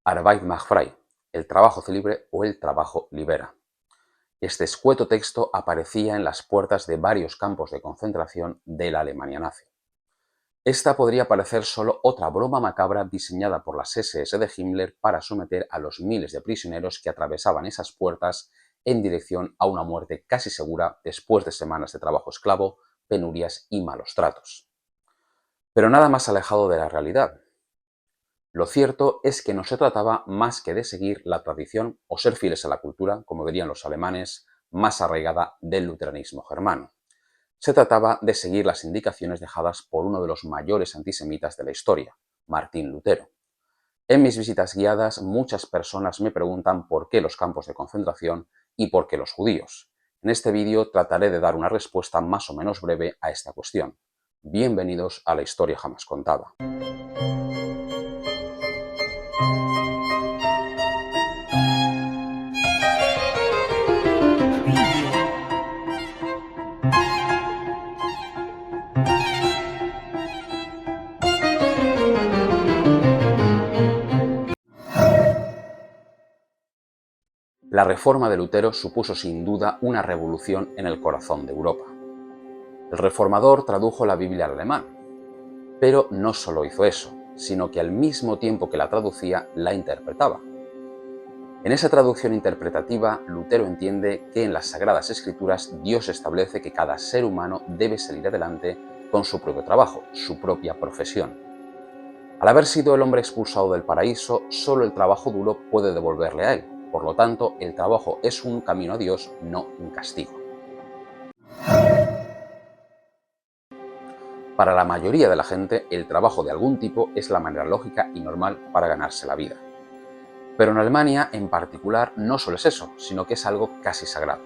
Arbeit macht frei, el trabajo hace libre o el trabajo libera. Este escueto texto aparecía en las puertas de varios campos de concentración de la Alemania nazi. Esta podría parecer solo otra broma macabra diseñada por las SS de Himmler para someter a los miles de prisioneros que atravesaban esas puertas en dirección a una muerte casi segura después de semanas de trabajo esclavo, penurias y malos tratos. Pero nada más alejado de la realidad. Lo cierto es que no se trataba más que de seguir la tradición o ser fieles a la cultura, como dirían los alemanes, más arraigada del luteranismo germano. Se trataba de seguir las indicaciones dejadas por uno de los mayores antisemitas de la historia, Martín Lutero. En mis visitas guiadas, muchas personas me preguntan por qué los campos de concentración y por qué los judíos. En este vídeo trataré de dar una respuesta más o menos breve a esta cuestión. Bienvenidos a la historia jamás contada. La reforma de Lutero supuso sin duda una revolución en el corazón de Europa. El reformador tradujo la Biblia al alemán, pero no solo hizo eso, sino que al mismo tiempo que la traducía, la interpretaba. En esa traducción interpretativa, Lutero entiende que en las Sagradas Escrituras Dios establece que cada ser humano debe salir adelante con su propio trabajo, su propia profesión. Al haber sido el hombre expulsado del paraíso, solo el trabajo duro puede devolverle a él. Por lo tanto, el trabajo es un camino a Dios, no un castigo. Para la mayoría de la gente, el trabajo de algún tipo es la manera lógica y normal para ganarse la vida. Pero en Alemania, en particular, no solo es eso, sino que es algo casi sagrado.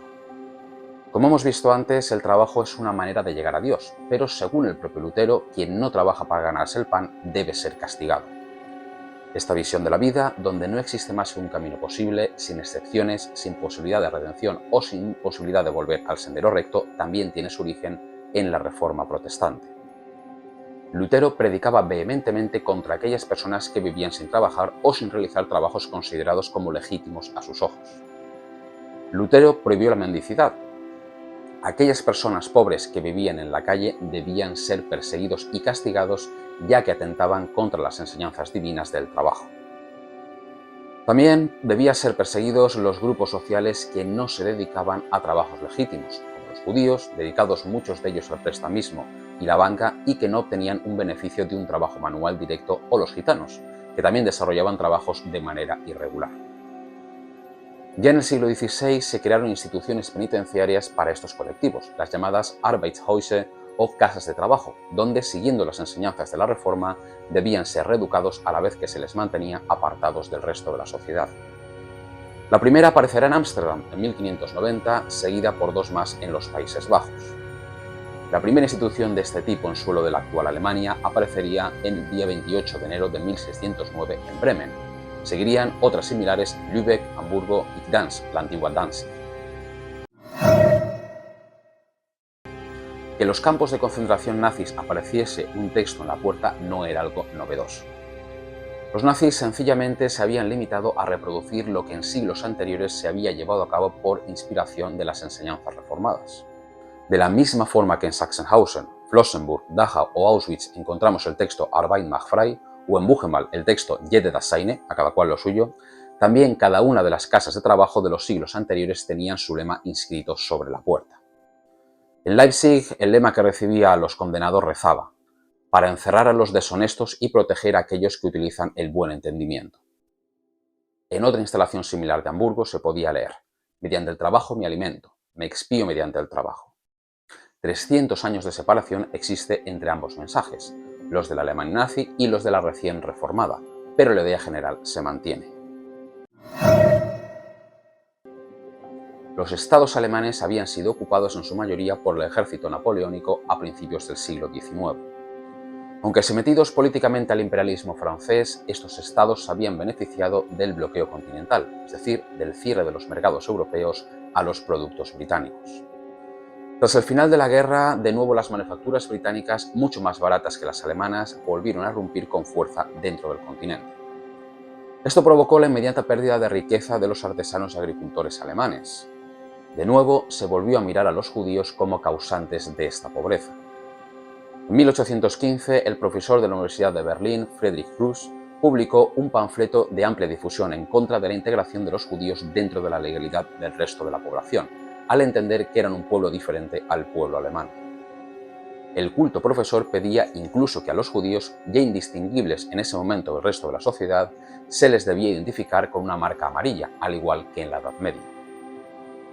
Como hemos visto antes, el trabajo es una manera de llegar a Dios, pero según el propio Lutero, quien no trabaja para ganarse el pan debe ser castigado. Esta visión de la vida, donde no existe más que un camino posible, sin excepciones, sin posibilidad de redención o sin posibilidad de volver al sendero recto, también tiene su origen en la Reforma protestante. Lutero predicaba vehementemente contra aquellas personas que vivían sin trabajar o sin realizar trabajos considerados como legítimos a sus ojos. Lutero prohibió la mendicidad. Aquellas personas pobres que vivían en la calle debían ser perseguidos y castigados, ya que atentaban contra las enseñanzas divinas del trabajo. También debían ser perseguidos los grupos sociales que no se dedicaban a trabajos legítimos, como los judíos, dedicados muchos de ellos al prestamismo y la banca y que no obtenían un beneficio de un trabajo manual directo, o los gitanos, que también desarrollaban trabajos de manera irregular. Ya en el siglo XVI se crearon instituciones penitenciarias para estos colectivos, las llamadas Arbeitshäuser o casas de trabajo, donde, siguiendo las enseñanzas de la Reforma, debían ser reeducados a la vez que se les mantenía apartados del resto de la sociedad. La primera aparecerá en Ámsterdam en 1590, seguida por dos más en los Países Bajos. La primera institución de este tipo en suelo de la actual Alemania aparecería el día 28 de enero de 1609 en Bremen. Seguirían otras similares en Lübeck, Hamburgo y Gdansk, la antigua Danzig. Que en los campos de concentración nazis apareciese un texto en la puerta no era algo novedoso. Los nazis sencillamente se habían limitado a reproducir lo que en siglos anteriores se había llevado a cabo por inspiración de las enseñanzas reformadas. De la misma forma que en Sachsenhausen, Flossenbürg, Dachau o Auschwitz encontramos el texto Arbeit macht frei, o en Buchenwald el texto Jede das seine, a cada cual lo suyo, también cada una de las casas de trabajo de los siglos anteriores tenían su lema inscrito sobre la puerta. En Leipzig, el lema que recibía a los condenados rezaba: para encerrar a los deshonestos y proteger a aquellos que utilizan el buen entendimiento. En otra instalación similar de Hamburgo se podía leer: mediante el trabajo me alimento, me expío mediante el trabajo. 300 años de separación existe entre ambos mensajes, los de la Alemania nazi y los de la recién reformada, pero la idea general se mantiene. Los estados alemanes habían sido ocupados en su mayoría por el ejército napoleónico a principios del siglo XIX. Aunque sometidos políticamente al imperialismo francés, estos estados se habían beneficiado del bloqueo continental, es decir, del cierre de los mercados europeos a los productos británicos. Tras el final de la guerra, de nuevo las manufacturas británicas, mucho más baratas que las alemanas, volvieron a irrumpir con fuerza dentro del continente. Esto provocó la inmediata pérdida de riqueza de los artesanos y agricultores alemanes. De nuevo, se volvió a mirar a los judíos como causantes de esta pobreza. En 1815, el profesor de la Universidad de Berlín, Friedrich Ruß, publicó un panfleto de amplia difusión en contra de la integración de los judíos dentro de la legalidad del resto de la población, al entender que eran un pueblo diferente al pueblo alemán. El culto profesor pedía incluso que a los judíos, ya indistinguibles en ese momento del resto de la sociedad, se les debía identificar con una marca amarilla, al igual que en la Edad Media.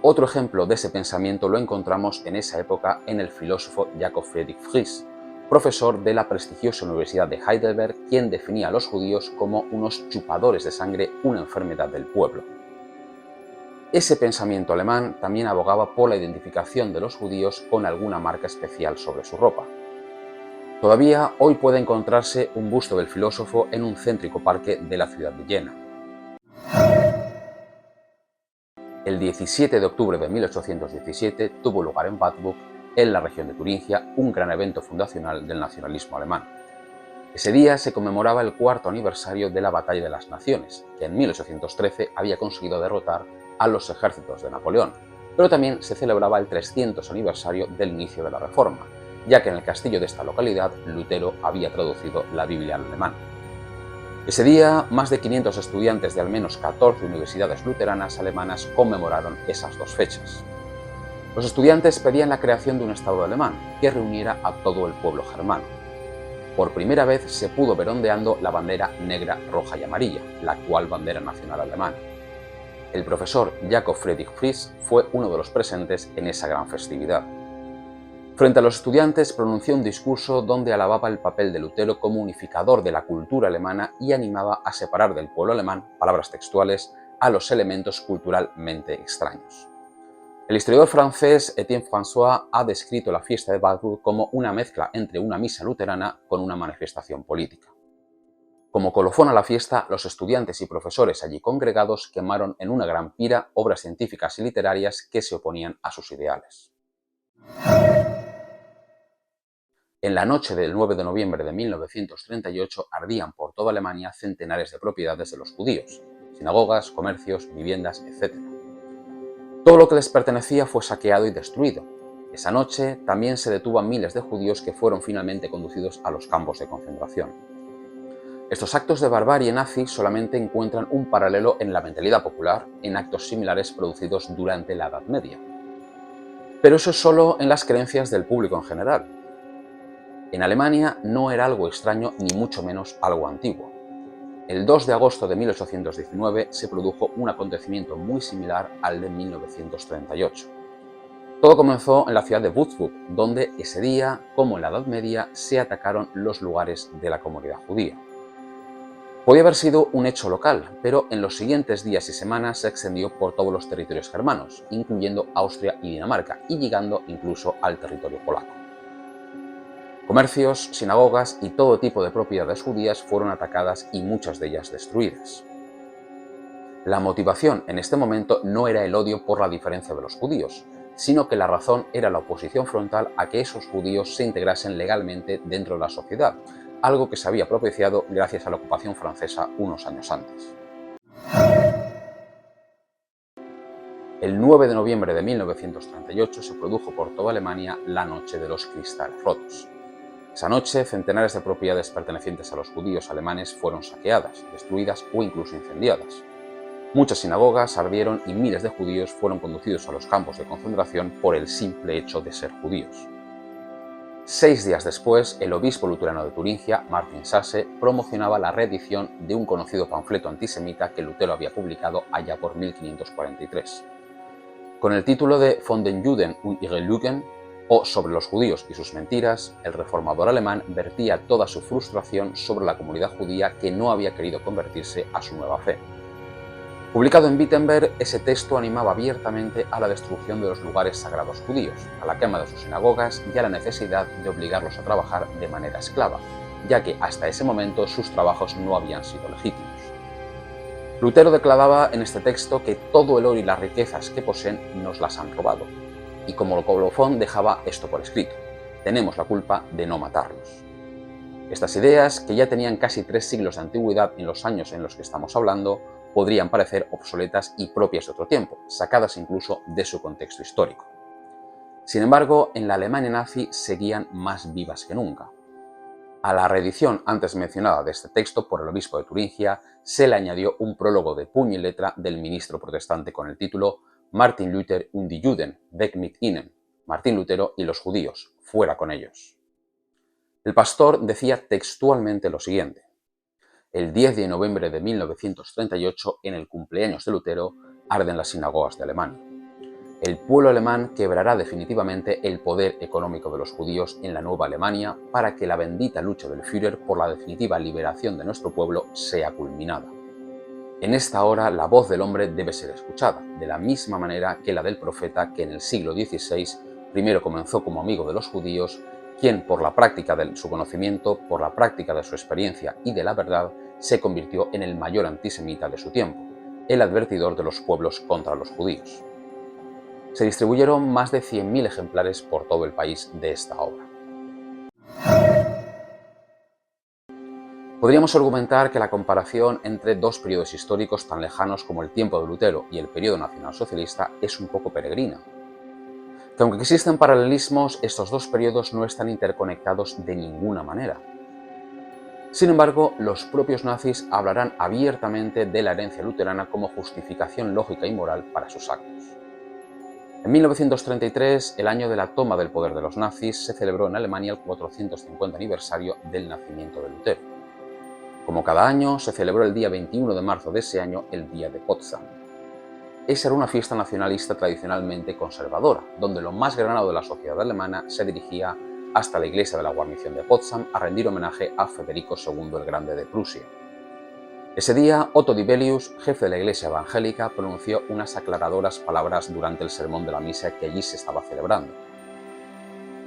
Otro ejemplo de ese pensamiento lo encontramos en esa época en el filósofo Jakob Friedrich Fries, profesor de la prestigiosa Universidad de Heidelberg, quien definía a los judíos como unos chupadores de sangre, una enfermedad del pueblo. Ese pensamiento alemán también abogaba por la identificación de los judíos con alguna marca especial sobre su ropa. Todavía hoy puede encontrarse un busto del filósofo en un céntrico parque de la ciudad de Jena. El 17 de octubre de 1817 tuvo lugar en Wartburg, en la región de Turingia, un gran evento fundacional del nacionalismo alemán. Ese día se conmemoraba el cuarto aniversario de la Batalla de las Naciones, que en 1813 había conseguido derrotar a los ejércitos de Napoleón, pero también se celebraba el 300 aniversario del inicio de la Reforma, ya que en el castillo de esta localidad Lutero había traducido la Biblia al alemán. Ese día, más de 500 estudiantes de al menos 14 universidades luteranas alemanas conmemoraron esas dos fechas. Los estudiantes pedían la creación de un Estado alemán que reuniera a todo el pueblo germano. Por primera vez se pudo ver ondeando la bandera negra, roja y amarilla, la actual bandera nacional alemana. El profesor Jakob Friedrich Fries fue uno de los presentes en esa gran festividad. Frente a los estudiantes pronunció un discurso donde alababa el papel de Lutero como unificador de la cultura alemana y animaba a separar del pueblo alemán, palabras textuales, a los elementos culturalmente extraños. El historiador francés Étienne François ha descrito la fiesta de Wartburg como una mezcla entre una misa luterana con una manifestación política. Como colofón a la fiesta, los estudiantes y profesores allí congregados quemaron en una gran pira obras científicas y literarias que se oponían a sus ideales. En la noche del 9 de noviembre de 1938 ardían por toda Alemania centenares de propiedades de los judíos, sinagogas, comercios, viviendas, etc. Todo lo que les pertenecía fue saqueado y destruido. Esa noche también se detuvo a miles de judíos que fueron finalmente conducidos a los campos de concentración. Estos actos de barbarie nazi solamente encuentran un paralelo en la mentalidad popular en actos similares producidos durante la Edad Media. Pero eso es solo en las creencias del público en general. En Alemania no era algo extraño ni mucho menos algo antiguo. El 2 de agosto de 1819 se produjo un acontecimiento muy similar al de 1938. Todo comenzó en la ciudad de Würzburg, donde ese día, como en la Edad Media, se atacaron los lugares de la comunidad judía. Podía haber sido un hecho local, pero en los siguientes días y semanas se extendió por todos los territorios germanos, incluyendo Austria y Dinamarca, y llegando incluso al territorio polaco. Comercios, sinagogas y todo tipo de propiedades judías fueron atacadas y muchas de ellas destruidas. La motivación en este momento no era el odio por la diferencia de los judíos, sino que la razón era la oposición frontal a que esos judíos se integrasen legalmente dentro de la sociedad, algo que se había propiciado gracias a la ocupación francesa unos años antes. El 9 de noviembre de 1938 se produjo por toda Alemania la Noche de los Cristales Rotos. Esa noche, centenares de propiedades pertenecientes a los judíos alemanes fueron saqueadas, destruidas o incluso incendiadas. Muchas sinagogas ardieron y miles de judíos fueron conducidos a los campos de concentración por el simple hecho de ser judíos. 6 días después, el obispo luterano de Turingia, Martin Sasse, promocionaba la reedición de un conocido panfleto antisemita que Lutero había publicado allá por 1543. Con el título de Von den Juden und ihre Lügen, o Sobre los judíos y sus mentiras, el reformador alemán vertía toda su frustración sobre la comunidad judía que no había querido convertirse a su nueva fe. Publicado en Wittenberg, ese texto animaba abiertamente a la destrucción de los lugares sagrados judíos, a la quema de sus sinagogas y a la necesidad de obligarlos a trabajar de manera esclava, ya que hasta ese momento sus trabajos no habían sido legítimos. Lutero declaraba en este texto que todo el oro y las riquezas que poseen nos las han robado, y como colofón dejaba esto por escrito: tenemos la culpa de no matarlos. Estas ideas, que ya tenían casi 3 siglos de antigüedad en los años en los que estamos hablando, podrían parecer obsoletas y propias de otro tiempo, sacadas incluso de su contexto histórico. Sin embargo, en la Alemania nazi seguían más vivas que nunca. A la reedición antes mencionada de este texto por el obispo de Turingia se le añadió un prólogo de puño y letra del ministro protestante con el título Martin Luther und die Juden, weg mit ihnen, Martín Lutero y los judíos, fuera con ellos. El pastor decía textualmente lo siguiente: el 10 de noviembre de 1938, en el cumpleaños de Lutero, arden las sinagogas de Alemania. El pueblo alemán quebrará definitivamente el poder económico de los judíos en la nueva Alemania para que la bendita lucha del Führer por la definitiva liberación de nuestro pueblo sea culminada. En esta hora la voz del hombre debe ser escuchada, de la misma manera que la del profeta que en el siglo XVI primero comenzó como amigo de los judíos, quien por la práctica de su conocimiento, por la práctica de su experiencia y de la verdad, se convirtió en el mayor antisemita de su tiempo, el advertidor de los pueblos contra los judíos. Se distribuyeron más de 100.000 ejemplares por todo el país de esta obra. Podríamos argumentar que la comparación entre dos periodos históricos tan lejanos como el tiempo de Lutero y el periodo nacionalsocialista es un poco peregrina. Que aunque existen paralelismos, estos dos periodos no están interconectados de ninguna manera. Sin embargo, los propios nazis hablarán abiertamente de la herencia luterana como justificación lógica y moral para sus actos. En 1933, el año de la toma del poder de los nazis, se celebró en Alemania el 450 aniversario del nacimiento de Lutero. Como cada año, se celebró el día 21 de marzo de ese año el Día de Potsdam. Esa era una fiesta nacionalista tradicionalmente conservadora, donde lo más granado de la sociedad alemana se dirigía hasta la iglesia de la guarnición de Potsdam a rendir homenaje a Federico II el Grande de Prusia. Ese día, Otto Dibelius, jefe de la iglesia evangélica, pronunció unas aclaradoras palabras durante el sermón de la misa que allí se estaba celebrando.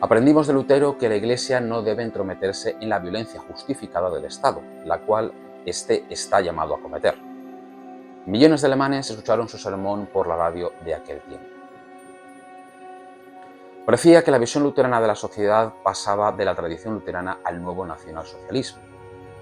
Aprendimos de Lutero que la iglesia no debe entrometerse en la violencia justificada del Estado, la cual éste está llamado a cometer. Millones de alemanes escucharon su sermón por la radio de aquel tiempo. Parecía que la visión luterana de la sociedad pasaba de la tradición luterana al nuevo nacionalsocialismo.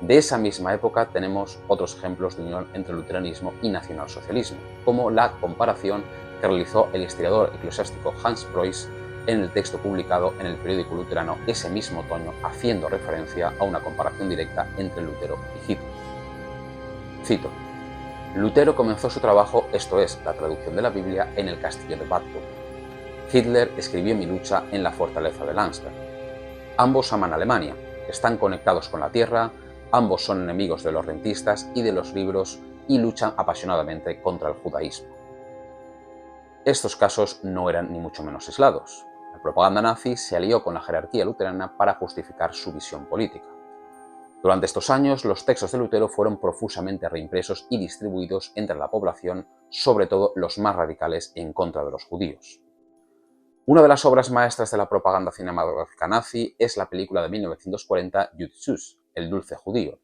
De esa misma época tenemos otros ejemplos de unión entre luteranismo y nacionalsocialismo, como la comparación que realizó el historiador eclesiástico Hans Preuss en el texto publicado en el periódico luterano ese mismo otoño, haciendo referencia a una comparación directa entre Lutero y Hitler. Cito: Lutero comenzó su trabajo, esto es, la traducción de la Biblia, en el castillo de Wartburg. Hitler escribió Mi lucha en la fortaleza de Landsberg. Ambos aman Alemania, están conectados con la tierra, ambos son enemigos de los rentistas y de los libros y luchan apasionadamente contra el judaísmo. Estos casos no eran ni mucho menos aislados. La propaganda nazi se alió con la jerarquía luterana para justificar su visión política. Durante estos años, los textos de Lutero fueron profusamente reimpresos y distribuidos entre la población, sobre todo los más radicales en contra de los judíos. Una de las obras maestras de la propaganda cinematográfica nazi es la película de 1940 Jud Süß, El dulce judío.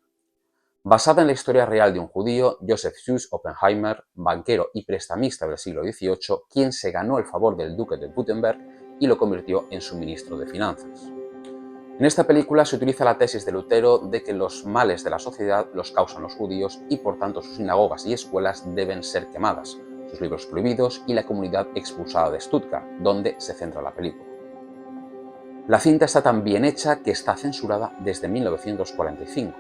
Basada en la historia real de un judío, Joseph Süß Oppenheimer, banquero y prestamista del siglo XVIII, quien se ganó el favor del duque de Württemberg y lo convirtió en su ministro de Finanzas. En esta película se utiliza la tesis de Lutero de que los males de la sociedad los causan los judíos y por tanto sus sinagogas y escuelas deben ser quemadas, sus libros prohibidos y la comunidad expulsada de Stuttgart, donde se centra la película. La cinta está tan bien hecha que está censurada desde 1945.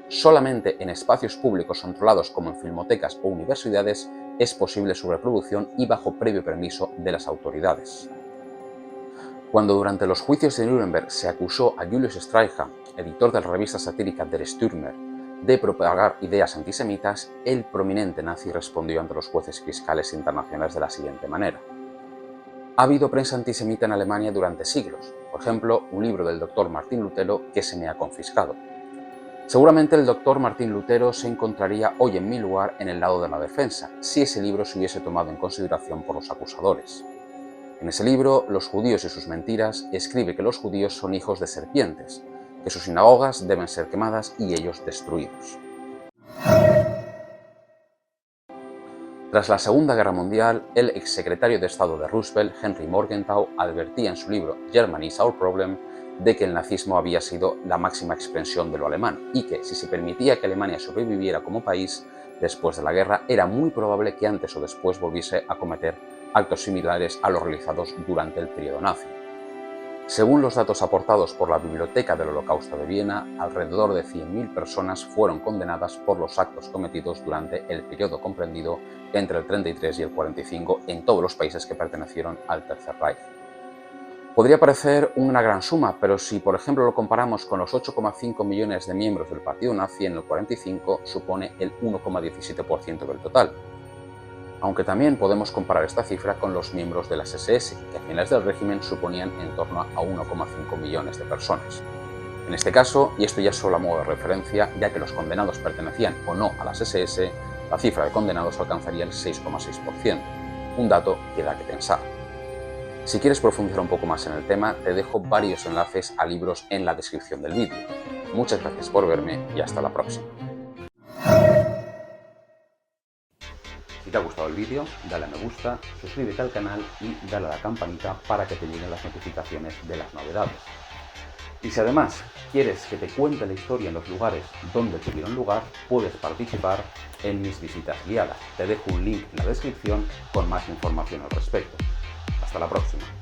Solamente en espacios públicos controlados como en filmotecas o universidades es posible su reproducción y bajo previo permiso de las autoridades. Cuando durante los juicios de Nuremberg se acusó a Julius Streicher, editor de la revista satírica Der Stürmer, de propagar ideas antisemitas, el prominente nazi respondió ante los jueces fiscales internacionales de la siguiente manera: ha habido prensa antisemita en Alemania durante siglos, por ejemplo, un libro del Dr. Martín Lutero que se me ha confiscado. Seguramente el Dr. Martín Lutero se encontraría hoy en mi lugar en el lado de la defensa, si ese libro se hubiese tomado en consideración por los acusadores. En ese libro, Los judíos y sus mentiras, escribe que los judíos son hijos de serpientes, que sus sinagogas deben ser quemadas y ellos destruidos. Tras la Segunda Guerra Mundial, el exsecretario de Estado de Roosevelt, Henry Morgenthau, advertía en su libro Germany is Our Problem de que el nazismo había sido la máxima expansión de lo alemán y que, si se permitía que Alemania sobreviviera como país después de la guerra, era muy probable que antes o después volviese a cometer actos similares a los realizados durante el periodo nazi. Según los datos aportados por la Biblioteca del Holocausto de Viena, alrededor de 100.000 personas fueron condenadas por los actos cometidos durante el periodo comprendido entre el 33 y el 45 en todos los países que pertenecieron al Tercer Reich. Podría parecer una gran suma, pero si por ejemplo lo comparamos con los 8,5 millones de miembros del partido nazi en el 45, supone el 1,17% del total. Aunque también podemos comparar esta cifra con los miembros de las SS, que a finales del régimen suponían en torno a 1,5 millones de personas. En este caso, y esto ya solo a modo de referencia, ya que los condenados pertenecían o no a las SS, la cifra de condenados alcanzaría el 6,6%, un dato que da que pensar. Si quieres profundizar un poco más en el tema, te dejo varios enlaces a libros en la descripción del vídeo. Muchas gracias por verme y hasta la próxima. Si te ha gustado el vídeo, dale a me gusta, suscríbete al canal y dale a la campanita para que te lleguen las notificaciones de las novedades. Y si además quieres que te cuente la historia en los lugares donde tuvieron lugar, puedes participar en mis visitas guiadas. Te dejo un link en la descripción con más información al respecto. Hasta la próxima.